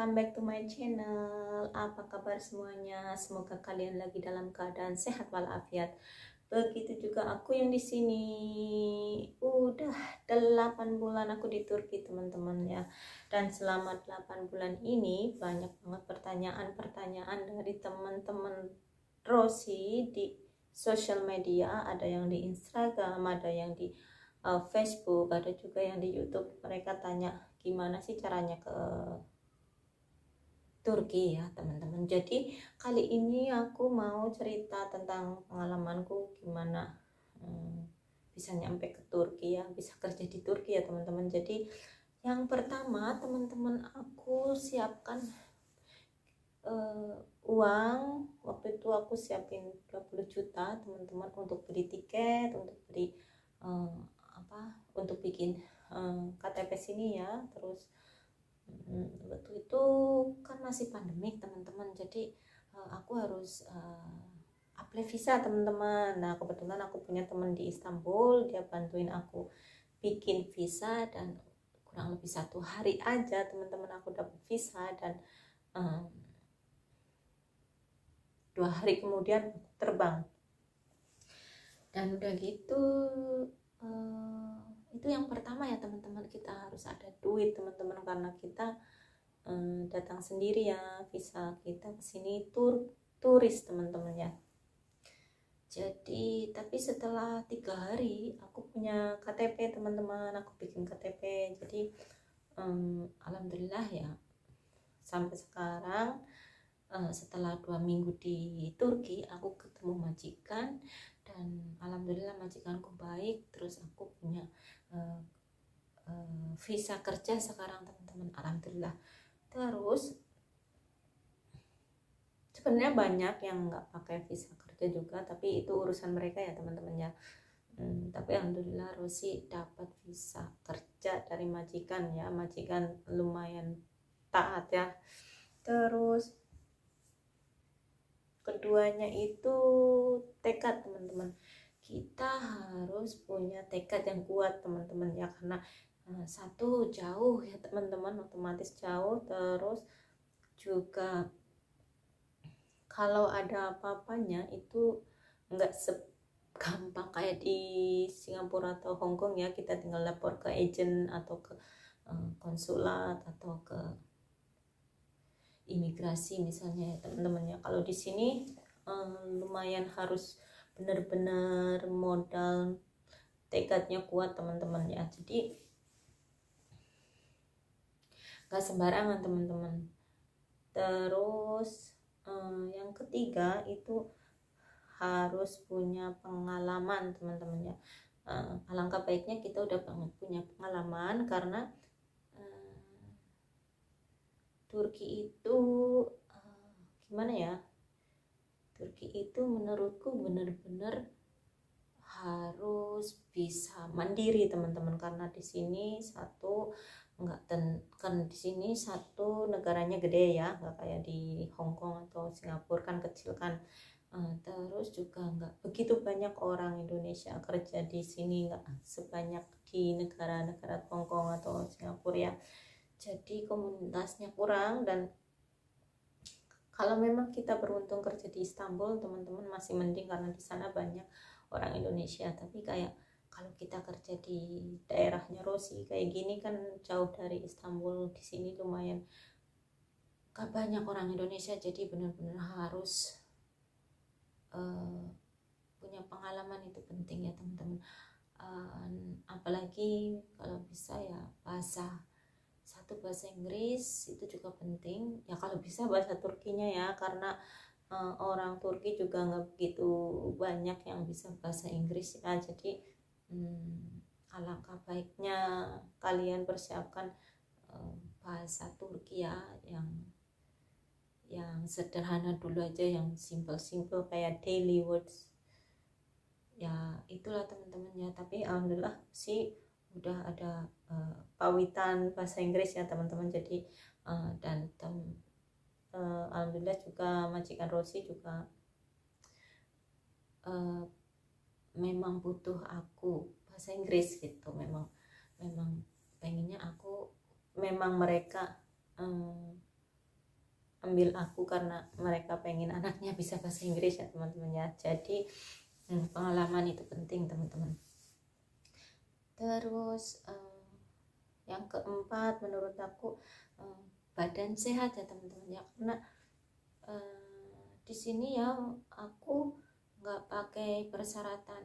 welcome back to my channel. Apa kabar semuanya? Semoga kalian lagi dalam keadaan sehat walafiat. Begitu juga aku yang di sini. Udah 8 bulan aku di Turki, teman-teman ya. Dan selama 8 bulan ini banyak banget pertanyaan-pertanyaan dari teman-teman Rosi di sosial media. Ada yang di Instagram, ada yang di Facebook, ada juga yang di YouTube. Mereka tanya gimana sih caranya ke Turki ya teman-teman. Jadi kali ini aku mau cerita tentang pengalamanku gimana bisa nyampe ke Turki ya, bisa kerja di Turki ya teman-teman. Jadi yang pertama teman-teman, aku siapkan uang. Waktu itu aku siapin 20 juta teman-teman untuk beli tiket, untuk beli untuk bikin KTP sini ya. Terus waktu itu kan masih pandemik teman-teman, jadi aku harus apply visa teman-teman. Nah kebetulan aku punya teman di Istanbul, dia bantuin aku bikin visa, dan kurang lebih 1 hari aja teman-teman aku dapat visa, dan 2 hari kemudian terbang. Dan udah gitu itu yang pertama ya teman-teman, kita harus ada duit teman-teman, karena kita datang sendiri ya, visa kita kesini turis teman-teman ya. Jadi tapi setelah 3 hari aku punya KTP teman-teman, aku bikin KTP. Jadi alhamdulillah ya, sampai sekarang setelah 2 minggu di Turki aku ketemu majikan, dan alhamdulillah majikanku baik. Terus aku punya visa kerja sekarang teman-teman, alhamdulillah. Terus sebenarnya banyak yang nggak pakai visa kerja juga, tapi itu urusan mereka ya teman-teman ya. Tapi alhamdulillah Rosi dapat visa kerja dari majikan ya, majikan lumayan taat ya. Terus keduanya itu tekad teman-teman, kita harus punya tekad yang kuat teman-teman ya, karena satu jauh ya teman-teman, otomatis jauh. Terus juga kalau ada apa-apanya itu nggak segampang kayak di Singapura atau Hong Kong ya, kita tinggal lapor ke agent atau ke konsulat atau ke imigrasi misalnya ya teman-teman ya. Kalau di sini lumayan harus benar-benar modal tekadnya kuat teman-teman ya. Jadi nggak sembarangan teman-teman. Terus yang ketiga itu harus punya pengalaman teman-teman ya. Alangkah baiknya kita udah punya pengalaman, karena Turki itu gimana ya, Turki itu menurutku benar-benar harus bisa mandiri teman-teman, karena di sini kan di sini negaranya gede ya, nggak kayak di Hong Kong atau Singapura kan kecil kan. Terus juga nggak begitu banyak orang Indonesia kerja di sini, nggak sebanyak di negara-negara Hong Kong atau Singapura ya. Jadi komunitasnya kurang, dan kalau memang kita beruntung kerja di Istanbul teman-teman masih mending, karena di sana banyak orang Indonesia. Tapi kayak kalau kita kerja di daerahnya Rosi kayak gini kan jauh dari Istanbul, di sini lumayan gak banyak orang Indonesia. Jadi benar-benar harus punya pengalaman, itu penting ya teman-teman. Apalagi kalau bisa ya bahasa Inggris itu juga penting ya, kalau bisa bahasa Turkinya ya, karena orang Turki juga nggak begitu banyak yang bisa bahasa Inggris ya. Jadi alangkah baiknya kalian persiapkan bahasa Turki ya, yang sederhana dulu aja, yang simple kayak daily words ya, itulah teman-teman ya. Tapi alhamdulillah sih udah ada pawitan bahasa Inggris ya teman-teman. Jadi alhamdulillah juga majikan Rosi juga memang butuh aku bahasa Inggris gitu. Memang pengennya aku, memang mereka ambil aku karena mereka pengen anaknya bisa bahasa Inggris ya teman-teman ya. Jadi pengalaman itu penting teman-teman. Terus yang keempat menurut aku badan sehat ya teman-teman ya, karena di sini ya aku nggak pakai persyaratan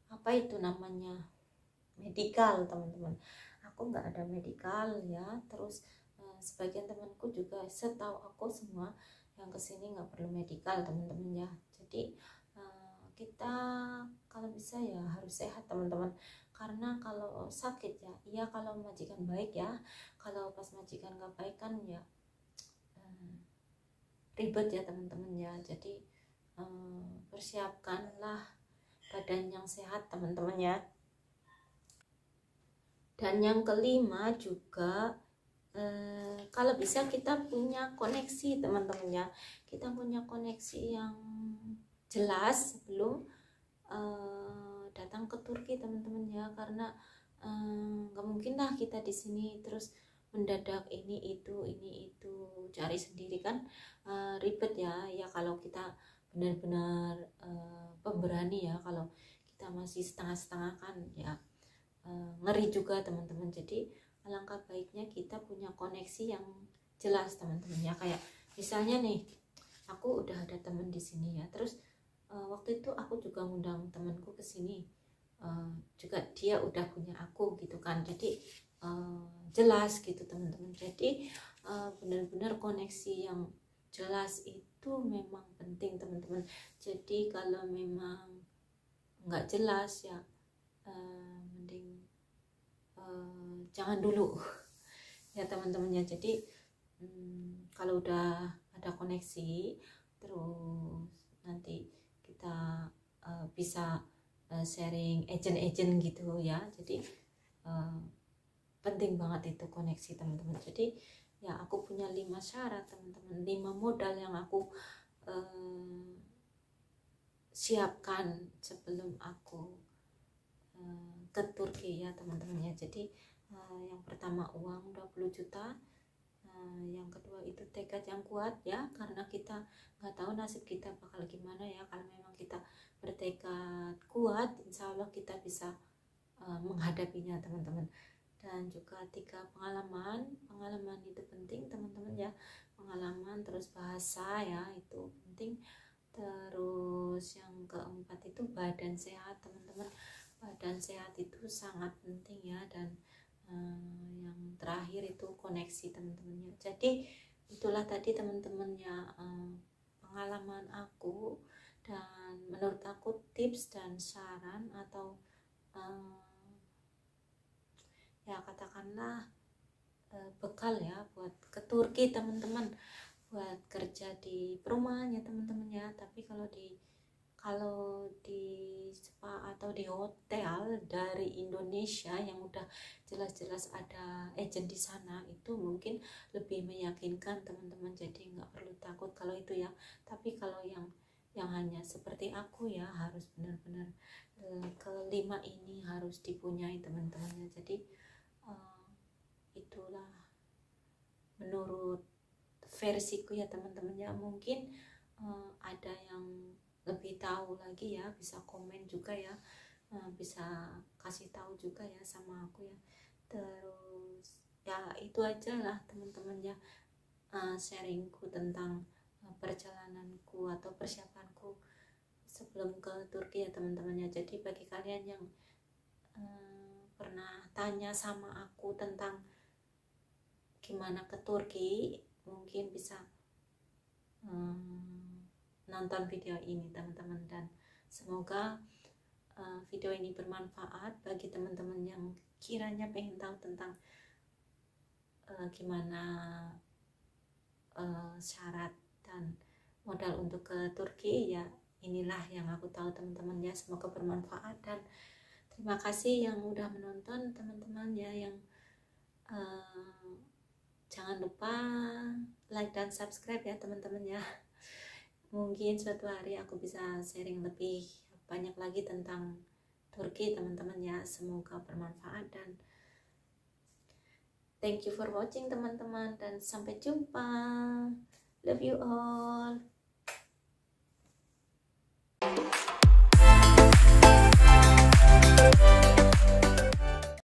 apa itu namanya medikal teman-teman. Aku nggak ada medikal ya. Terus sebagian temanku juga, setahu aku semua yang kesini nggak perlu medikal teman-teman ya. Jadi kita kalau bisa ya harus sehat teman-teman, karena kalau sakit ya iya kalau majikan baik ya, kalau pas majikan nggak baik kan ya ribet ya teman-teman ya. Jadi persiapkanlah badan yang sehat teman-teman ya. Dan yang kelima juga kalau bisa kita punya koneksi teman-teman ya, kita punya koneksi yang jelas sebelum datang ke Turki teman-teman ya, karena nggak mungkin lah kita di sini terus mendadak ini itu cari sendiri kan ribet ya. Ya kalau kita benar-benar pemberani ya, kalau kita masih setengah-setengah kan ya ngeri juga teman-teman. Jadi alangkah baiknya kita punya koneksi yang jelas teman-teman ya. Kayak misalnya nih, aku udah ada teman di sini ya, terus waktu itu aku juga ngundang temanku ke sini, juga dia udah punya aku gitu kan. Jadi jelas gitu teman-teman. Jadi benar-benar koneksi yang jelas itu memang penting teman-teman. Jadi kalau memang nggak jelas ya mending jangan dulu ya teman-teman ya. Jadi kalau udah ada koneksi terus nanti kita bisa sharing agent gitu ya. Jadi penting banget itu koneksi teman-teman. Jadi ya aku punya 5 syarat teman-teman, 5 modal yang aku siapkan sebelum aku ke Turki ya teman-teman ya. Jadi yang pertama uang 20 juta, yang kedua itu tekad yang kuat ya, karena kita nggak tahu nasib kita bakal gimana ya. Kalau memang kita bertekad kuat, insya Allah kita bisa menghadapinya teman-teman. Dan juga 3 pengalaman itu penting teman-teman ya, pengalaman. Terus bahasa ya itu penting. Terus yang keempat itu badan sehat teman-teman, badan sehat itu sangat penting ya. Dan yang terakhir itu koneksi teman-teman ya. Jadi itulah tadi teman-teman ya pengalaman aku, dan menurut aku tips dan saran atau ya katakanlah bekal ya buat ke Turki teman-teman, buat kerja di perumahan ya teman-teman ya. Tapi kalau di spa atau di hotel dari Indonesia yang udah jelas-jelas ada agent di sana, itu mungkin lebih meyakinkan teman-teman. Jadi nggak perlu takut kalau itu ya. Tapi kalau yang hanya seperti aku ya, harus benar-benar kelima ini harus dipunyai teman-temannya. Jadi itulah menurut versiku ya teman-teman ya. Mungkin ada yang lebih tahu lagi ya, bisa komen juga ya, bisa kasih tahu juga ya sama aku ya. Terus ya itu aja lah teman-teman ya, sharingku tentang perjalananku atau persiapanku sebelum ke Turki ya teman-teman ya. Jadi bagi kalian yang pernah tanya sama aku tentang gimana ke Turki, mungkin bisa nonton video ini teman-teman. Dan semoga video ini bermanfaat bagi teman-teman yang kiranya pengen tahu tentang gimana syarat dan modal untuk ke Turki ya. Inilah yang aku tahu teman-teman ya. Semoga bermanfaat, dan terima kasih yang udah menonton teman-teman ya. Yang jangan lupa like dan subscribe ya teman-teman ya. Mungkin suatu hari aku bisa sharing lebih banyak lagi tentang Turki teman-teman ya. Semoga bermanfaat, dan Thank you for watching teman-teman, dan sampai jumpa. Love you all.